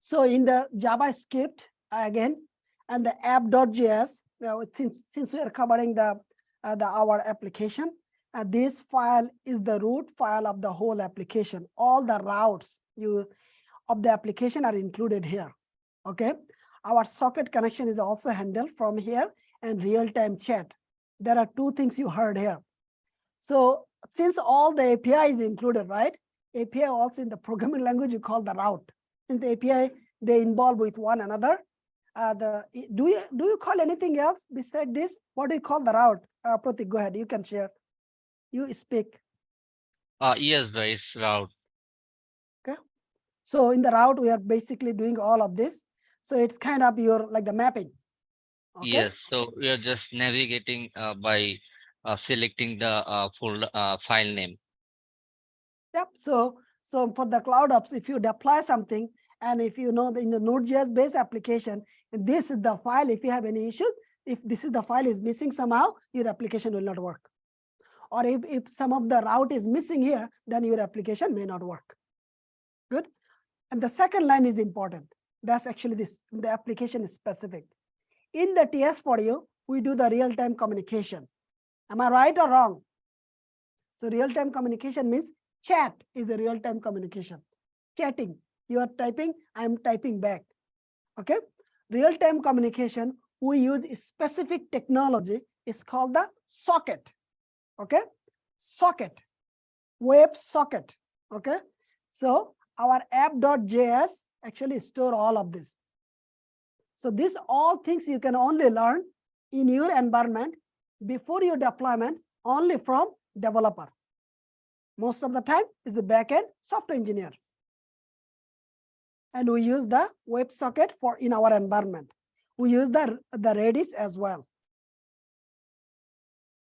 So in the JavaScript again, and the app.js, since we are covering our application, this file is the root file of the whole application. All the routes of the application are included here. Okay, our socket connection is also handled from here, and real-time chat. There are two things you heard here. So since all the API is included, right? API also in the programming language you call the route. In the API, they involve with one another. Do you call anything else beside this? What do you call the route? Pratik, go ahead. You can share. You speak. Yes, it's route. Okay. So in the route, we are basically doing all of this. So it's kind of your like the mapping. Okay. Yes, so we are just navigating by selecting the full file name. Yep. So for the cloud ops, if you deploy something, and if you know in the Node.js based application, this is the file. If you have any issues, if this is the file is missing somehow, your application will not work. Or if some of the route is missing here, then your application may not work. Good. And the second line is important. That's actually the application is specific. In the TS for you, we do the real-time communication. Am I right or wrong? So real-time communication means chat is a real-time communication. Chatting, you are typing, I am typing back. Okay. Real-time communication, we use a specific technology. It's called the socket. Okay. Socket, web socket. Okay. So our app.js actually store all of this. So these all things you can only learn in your environment before your deployment only from developer. Most of the time is the backend software engineer. And we use the WebSocket for in our environment. We use the redis as well.